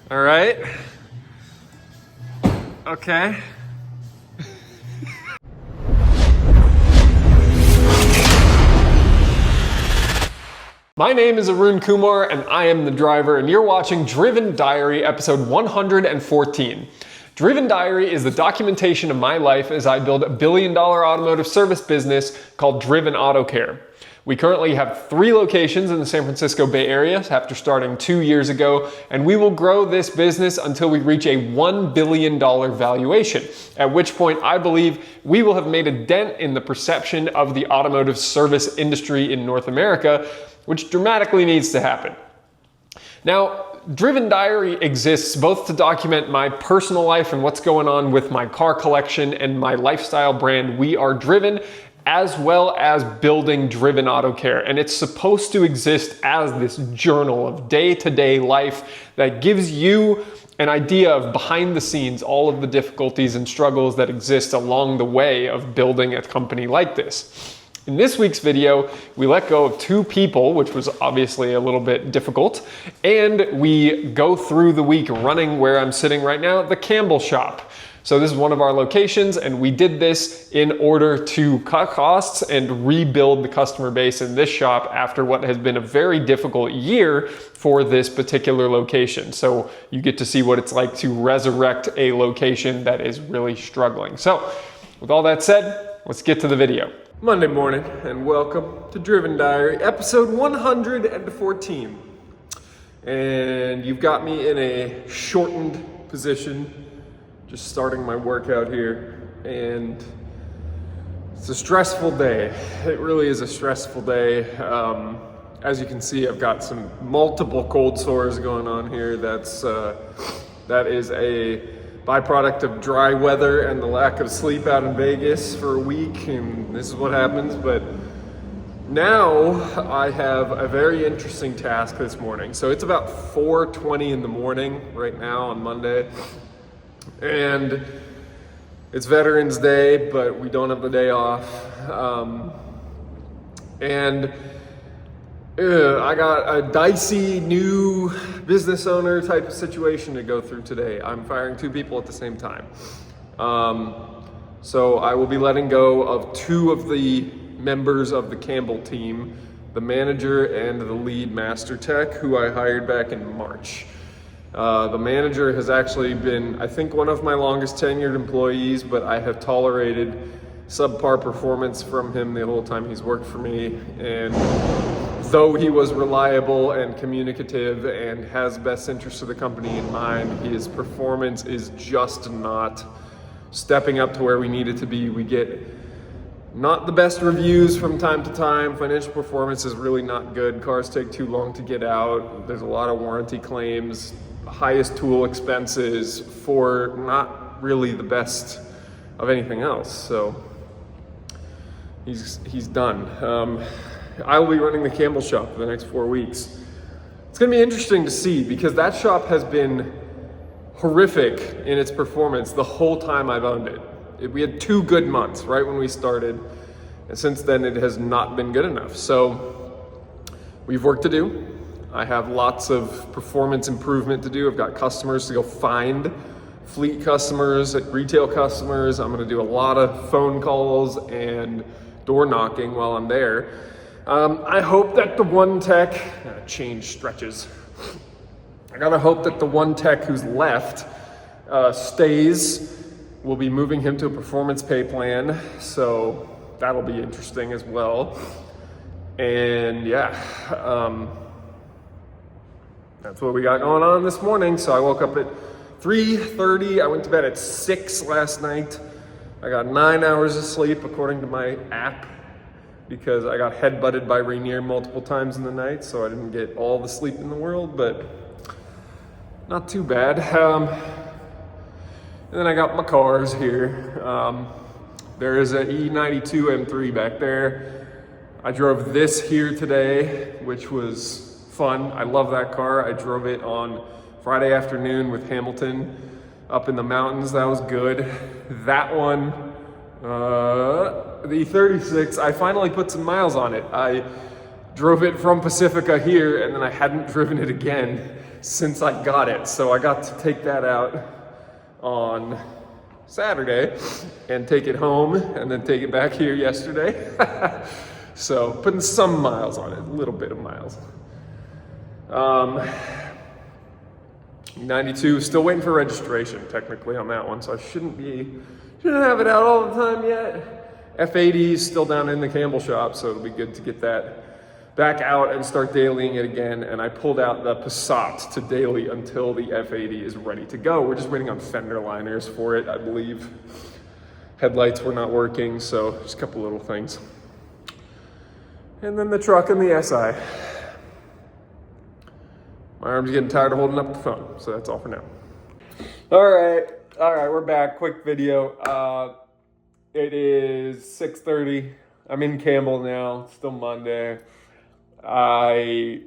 All right. Okay. My name is Arun Kumar and I am the driver, and you're watching Driven Diary episode 114. Driven Diary is the documentation of my life as I build a billion-dollar automotive service business called Driven Auto Care. We currently have 3 locations in the San Francisco Bay Area after starting 2 years ago, and we will grow this business until we reach a $1 billion valuation, at which point I believe we will have made a dent in the perception of the automotive service industry in North America, which dramatically needs to happen. Now, Driven Diary exists both to document my personal life and what's going on with my car collection and my lifestyle brand, We Are Driven, as well as building Driven Auto Care. And it's supposed to exist as this journal of day-to-day life that gives you an idea of behind the scenes, all of the difficulties and struggles that exist along the way of building a company like this. In this week's video, we let go of 2 people, which was obviously a little bit difficult, and we go through the week running where I'm sitting right now, the Campbell shop. So this is one of our locations, and we did this in order to cut costs and rebuild the customer base in this shop after what has been a very difficult year for this particular location. So you get to see what it's like to resurrect a location that is really struggling. So with all that said, let's get to the video. Monday morning, and welcome to Driven Diary, episode 114. And you've got me in a shortened position, just starting my workout here, and it's a stressful day. It really is a stressful day. As you can see, I've got some multiple cold sores going on here. That is a byproduct of dry weather and the lack of sleep out in Vegas for a week, and this is what happens. But now I have a very interesting task this morning. So it's about 4:20 in the morning right now on Monday, and it's Veterans Day, but we don't have the day off. I got a dicey new business owner type of situation to go through today. I'm firing 2 people at the same time. So I will be letting go of 2 of the members of the Campbell team, the manager and the lead master tech, who I hired back in March. The manager has actually been, I think, one of my longest tenured employees, but I have tolerated subpar performance from him the whole time he's worked for me. And though he was reliable and communicative and has best interests of the company in mind, his performance is just not stepping up to where we need it to be. We get not the best reviews from time to time. Financial performance is really not good. Cars take too long to get out. There's a lot of warranty claims, highest tool expenses for not really the best of anything else. So he's done. I will be running the Campbell shop for the next 4 weeks. It's gonna be interesting to see, because that shop has been horrific in its performance the whole time I've owned it. We had 2 good months right when we started, and since then it has not been good enough. So we've work to do. I have lots of performance improvement to do. I've got customers to go find, fleet customers, retail customers. I'm gonna do a lot of phone calls and door knocking while I'm there. I hope that the one tech, change stretches. I gotta hope that the one tech who's left stays. We'll be moving him to a performance pay plan, so that'll be interesting as well. And yeah, that's what we got going on this morning. So I woke up at 3:30. I went to bed at 6 last night. I got 9 hours of sleep according to my app, because I got head-butted by Rainier multiple times in the night, so I didn't get all the sleep in the world, but not too bad. And then I got my cars here. There is an E92 M3 back there. I drove this here today, which was fun. I love that car. I drove it on Friday afternoon with Hamilton up in the mountains. That was good. That one, the E36, I finally put some miles on it. I drove it from Pacifica here, and then I hadn't driven it again since I got it. So I got to take that out on Saturday and take it home and then take it back here yesterday. So putting some miles on it, a little bit of miles. 92, still waiting for registration technically on that one, so I shouldn't have it out all the time yet. F80 is still down in the Campbell shop, so it'll be good to get that back out and start dailying it again. And I pulled out the Passat to daily until the F80 is ready to go. We're just waiting on fender liners for it, I believe. Headlights were not working, so just a couple little things. And then the truck and the SI. My arm's getting tired of holding up the phone, so that's all for now. All right, we're back. Quick video. It is 6:30. I'm in Campbell now. It's still Monday. I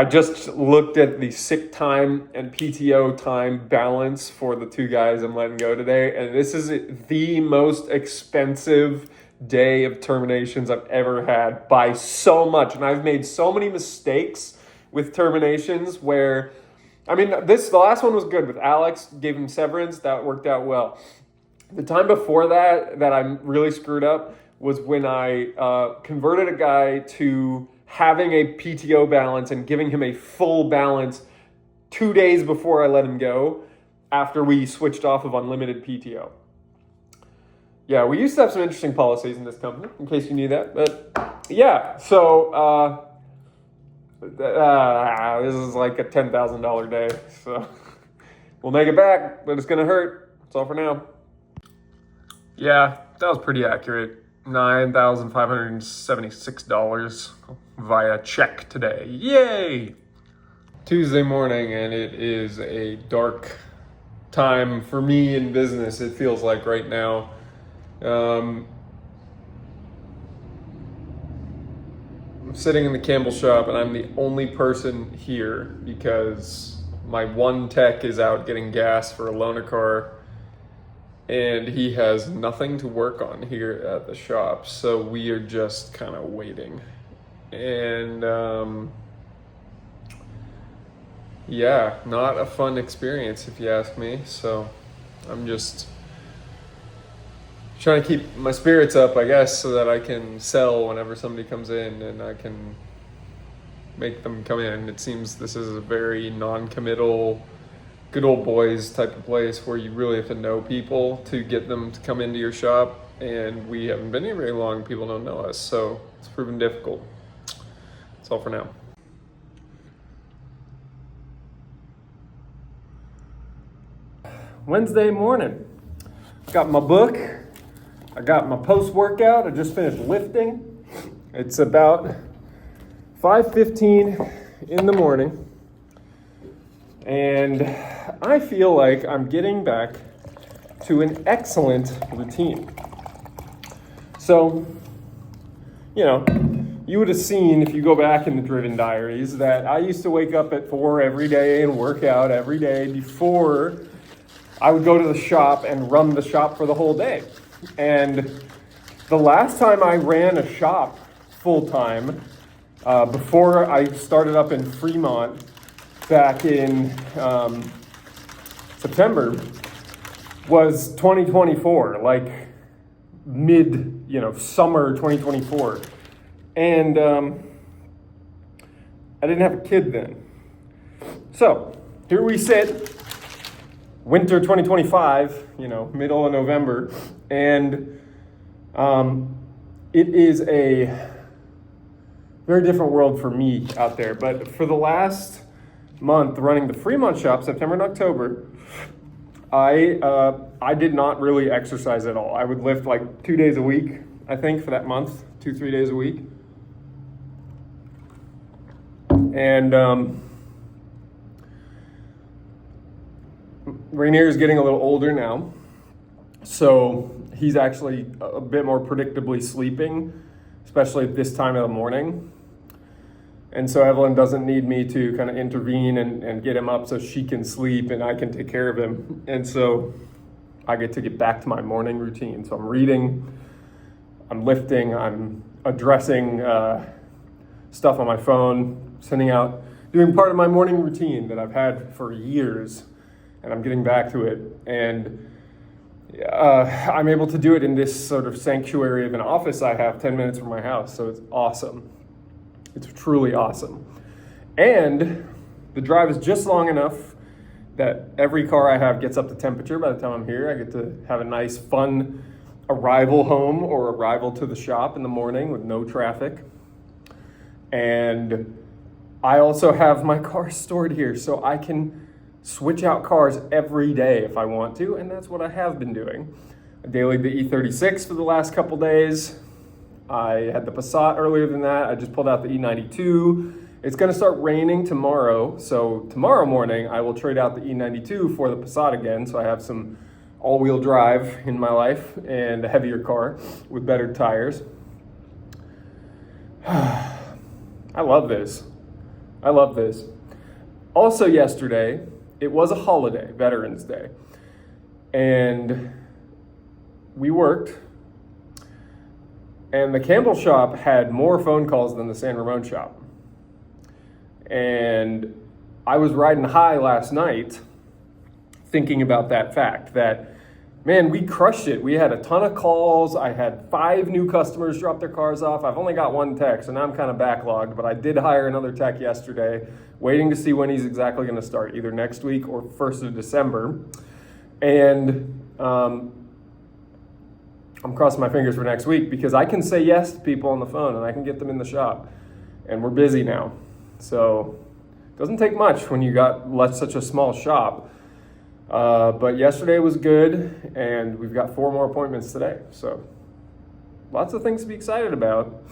just looked at the sick time and PTO time balance for the two guys I'm letting go today, and this is the most expensive day of terminations I've ever had by so much. And I've made so many mistakes with terminations where, the last one was good with Alex, gave him severance, that worked out well. The time before that I really screwed up was when I converted a guy to having a PTO balance and giving him a full balance 2 days before I let him go after we switched off of unlimited PTO. Yeah, we used to have some interesting policies in this company, in case you knew that. But yeah, so this is like a $10,000 day. So we'll make it back, but it's going to hurt. That's all for now. Yeah, that was pretty accurate. $9,576 via check today. Yay! Tuesday morning, and it is a dark time for me in business, it feels like right now. I'm sitting in the Campbell shop and I'm the only person here because my one tech is out getting gas for a loaner car and he has nothing to work on here at the shop. So we are just kind of waiting. And yeah, not a fun experience if you ask me. So I'm just trying to keep my spirits up, I guess, so that I can sell whenever somebody comes in and I can make them come in. It seems this is a very non-committal, good old boys type of place where you really have to know people to get them to come into your shop. And we haven't been here very long. People don't know us, so it's proven difficult. That's all for now. Wednesday morning. Got my book. I got my post-workout. I just finished lifting. It's about 5:15 in the morning. And I feel like I'm getting back to an excellent routine. So, you would have seen if you go back in the Driven Diaries that I used to wake up at 4 every day and work out every day before I would go to the shop and run the shop for the whole day. And the last time I ran a shop full-time, before I started up in Fremont back in September, was 2024, like summer 2024. And I didn't have a kid then. So here we sit, winter 2025, middle of November, and it is a very different world for me out there. But for the last month running the Fremont shop, September and October, I did not really exercise at all. I would lift like 2 days a week, I think, for that month, 2-3 days a week. And Rainier is getting a little older now, so he's actually a bit more predictably sleeping, especially at this time of the morning. And so Evelyn doesn't need me to kind of intervene and get him up so she can sleep and I can take care of him. And so I get to get back to my morning routine. So I'm reading, I'm lifting, I'm addressing stuff on my phone, sending out doing part of my morning routine that I've had for years, and I'm getting back to it. And I'm able to do it in this sort of sanctuary of an office I have 10 minutes from my house, so it's awesome. It's truly awesome. And the drive is just long enough that every car I have gets up to temperature by the time I'm here. I get to have a nice, fun arrival home or arrival to the shop in the morning with no traffic. And I also have my car stored here, so I can switch out cars every day if I want to, and that's what I have been doing. I dailied the E36 for the last couple days. I had the Passat earlier than that. I just pulled out the E92. It's going to start raining tomorrow, so tomorrow morning I will trade out the E92 for the Passat again, so I have some all-wheel drive in my life and a heavier car with better tires. I love this. I love this. Also yesterday, it was a holiday, Veterans Day, and we worked, and the Campbell shop had more phone calls than the San Ramon shop. And I was riding high last night thinking about that fact that, man, we crushed it. We had a ton of calls. I had 5 new customers drop their cars off. I've only got 1 tech, so now I'm kind of backlogged, but I did hire another tech yesterday, waiting to see when he's exactly going to start, either next week or 1st of December. And I'm crossing my fingers for next week because I can say yes to people on the phone and I can get them in the shop. And we're busy now. So it doesn't take much when you got such a small shop. But yesterday was good, and we've got 4 more appointments today. So lots of things to be excited about.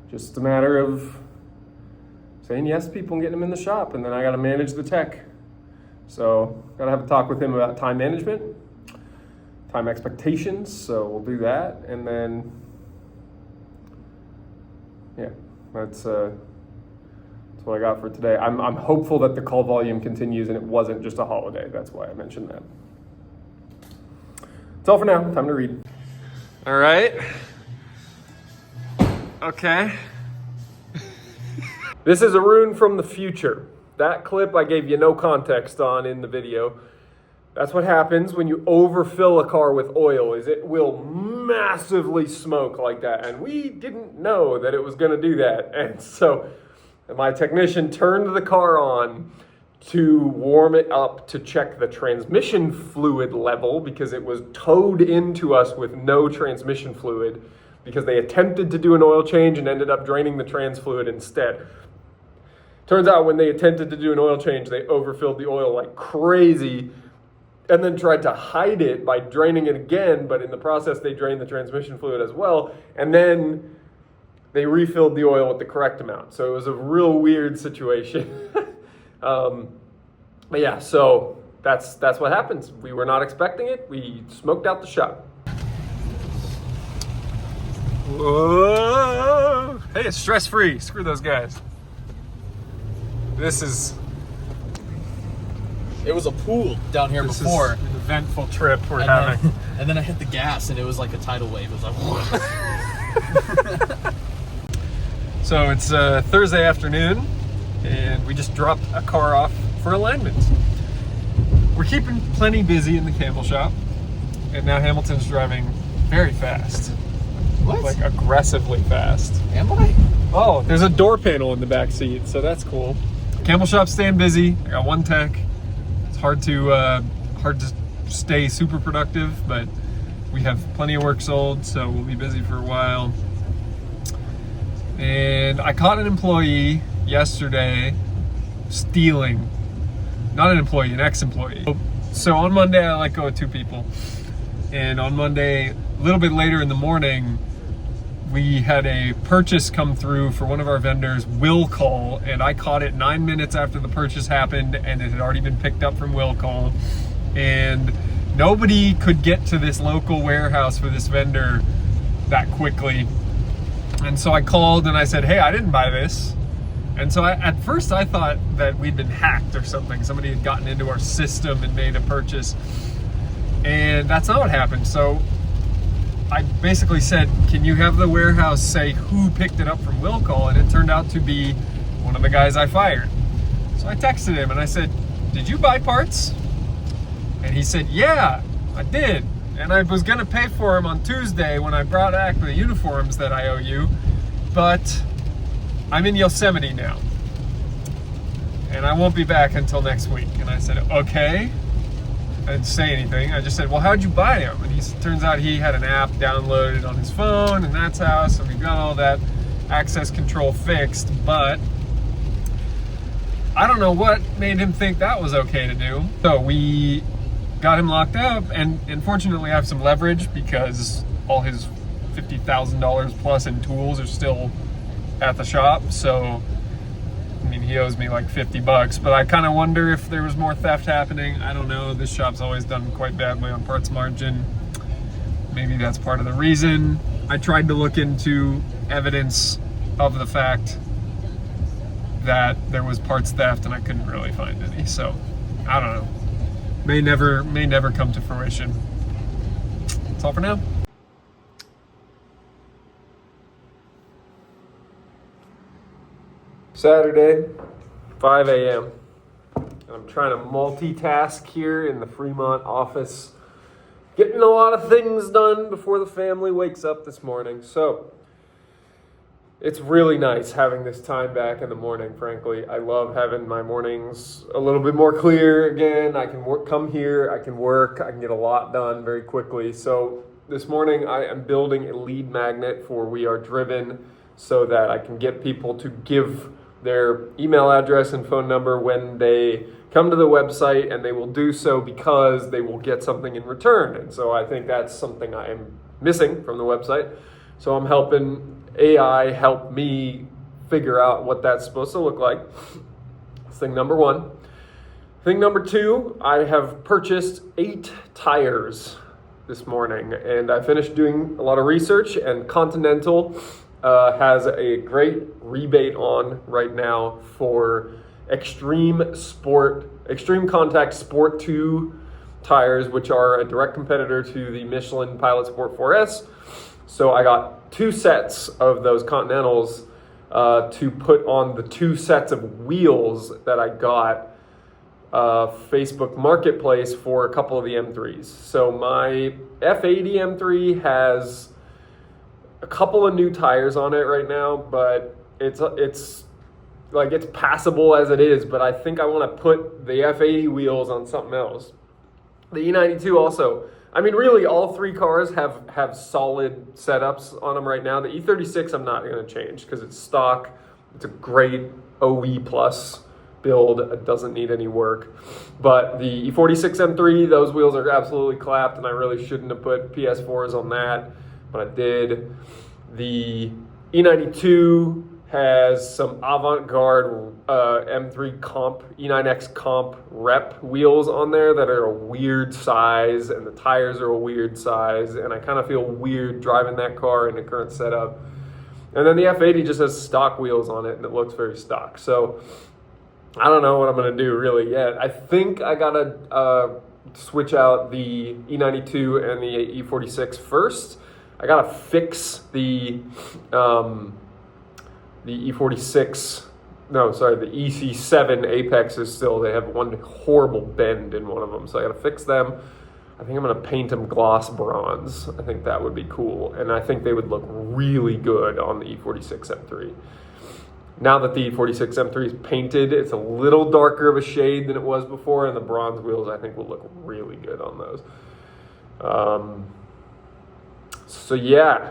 Just a matter of saying yes to people and getting them in the shop, and then I got to manage the tech. So got to have a talk with him about time management, time expectations. So we'll do that, and then yeah, that's what I got for today. I'm hopeful that the call volume continues and it wasn't just a holiday. That's why I mentioned that. That's all for now. Time to read. All right. Okay. This is Arun from the future. That clip I gave you no context on in the video. That's what happens when you overfill a car with oil, is it will massively smoke like that. And we didn't know that it was going to do that. And so my technician turned the car on to warm it up to check the transmission fluid level because it was towed into us with no transmission fluid because they attempted to do an oil change and ended up draining the trans fluid instead. Turns out when they attempted to do an oil change, they overfilled the oil like crazy and then tried to hide it by draining it again, but in the process they drained the transmission fluid as well, and then they refilled the oil with the correct amount. So it was a real weird situation. But yeah, so that's what happens. We were not expecting it. We smoked out the shop. Whoa! Hey, it's stress-free. Screw those guys. It was a pool down here before. This is an eventful trip we're having. And then I hit the gas and it was like a tidal wave. It was like, So it's Thursday afternoon, and we just dropped a car off for alignment. We're keeping plenty busy in the Campbell shop, and now Hamilton's driving very fast. what? Like aggressively fast. Am I? Oh, there's a door panel in the back seat, so that's cool. Campbell shop's staying busy. I got 1 tech. It's hard to stay super productive, but we have plenty of work sold, so we'll be busy for a while. And I caught an employee yesterday stealing. Not an employee, an ex-employee. So on Monday, I let go of 2 people. And on Monday, a little bit later in the morning, we had a purchase come through for one of our vendors, Will Call, and I caught it 9 minutes after the purchase happened, and it had already been picked up from Will Call. And nobody could get to this local warehouse for this vendor that quickly. And so I called and I said, hey, I didn't buy this. And so at first I thought that we'd been hacked or something. Somebody had gotten into our system and made a purchase. And that's not what happened. So I basically said, can you have the warehouse say who picked it up from will call? And it turned out to be one of the guys I fired. So I texted him and I said, did you buy parts? And he said, yeah, I did. And I was gonna pay for them on Tuesday when I brought back the uniforms that I owe you, but I'm in Yosemite now. And I won't be back until next week. And I said, okay. I didn't say anything. I just said, well, how'd you buy them? And turns out he had an app downloaded on his phone, and that's how, so we got all that access control fixed, but I don't know what made him think that was okay to do. So we got him locked up, and fortunately I have some leverage because all his $50,000 plus in tools are still at the shop. So I mean, he owes me like $50, but I kind of wonder if there was more theft happening. I don't know. This shop's always done quite badly on parts margin. Maybe that's part of the reason. I tried to look into evidence of the fact that there was parts theft, and I couldn't really find any. So I don't know. May never come to fruition. That's all for now. Saturday, 5 a.m. I'm trying to multitask here in the Fremont office, getting a lot of things done before the family wakes up this morning. So it's really nice having this time back in the morning, frankly. I love having my mornings a little bit more clear again. I can come here, I can work, I can get a lot done very quickly. So this morning I am building a lead magnet for We Are Driven so that I can get people to give their email address and phone number when they come to the website, and they will do so because they will get something in return. And so I think that's something I am missing from the website. So I'm helping AI help me figure out what that's supposed to look like. That's thing number one. Thing number two, I have purchased 8 tires this morning, and I finished doing a lot of research, and Continental has a great rebate on right now for Extreme Contact Sport 2 tires, which are a direct competitor to the Michelin Pilot Sport 4S. So I got 2 sets of those Continentals to put on the 2 sets of wheels that I got Facebook Marketplace for a couple of the M3s. So my F80 M3 has a couple of new tires on it right now, but it's passable as it is, but I think I want to put the F80 wheels on something else. The E92 also. I mean, really, all 3 cars have solid setups on them right now. The E36 I'm not going to change because it's stock. It's a great OE plus build. It doesn't need any work. But the E46 M3, those wheels are absolutely clapped, and I really shouldn't have put PS4s on that, but I did. The E92 has some avant-garde M3 comp, E9X comp rep wheels on there that are a weird size, and the tires are a weird size, and I kind of feel weird driving that car in the current setup. And then the F80 just has stock wheels on it, and it looks very stock. So I don't know what I'm going to do really yet. I think I got to switch out the E92 and the E46 first. I got to fix the E46, the EC7 Apexes still. They have one horrible bend in one of them, so I got to fix them. I think I'm going to paint them gloss bronze. I think that would be cool, and I think they would look really good on the E46 M3. Now that the E46 M3 is painted, it's a little darker of a shade than it was before, and the bronze wheels I think will look really good on those. So yeah,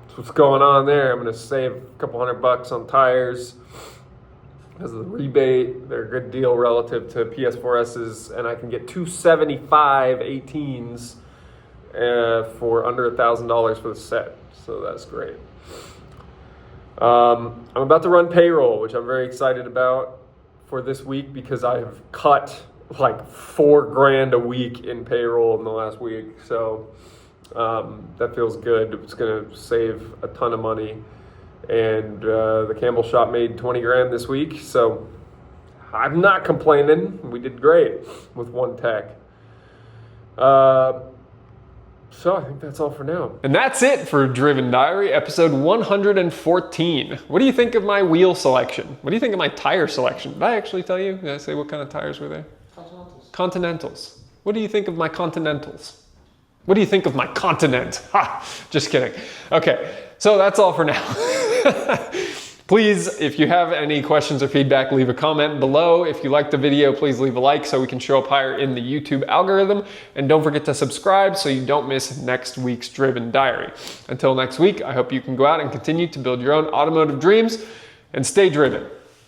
that's what's going on there. I'm going to save a couple $100 on tires because of the rebate. They're a good deal relative to PS4S's, and I can get 275 18s for under $1,000 for the set. So that's great. I'm about to run payroll, which I'm very excited about for this week because I have cut like $4,000 a week in payroll in the last week. So that feels good. It's going to save a ton of money. And the Campbell shop made $20,000 this week. So I'm not complaining. We did great with one tech. So I think that's all for now. And that's it for Driven Diary, episode 114. What do you think of my wheel selection? What do you think of my tire selection? Did I actually tell you? Did I say what kind of tires were there? Continentals. Continentals. What do you think of my Continentals? What do you think of my continent? Ha! Just kidding. Okay, so that's all for now. Please, if you have any questions or feedback, leave a comment below. If you liked the video, please leave a like so we can show up higher in the YouTube algorithm. And don't forget to subscribe so you don't miss next week's Driven Diary. Until next week, I hope you can go out and continue to build your own automotive dreams and stay driven.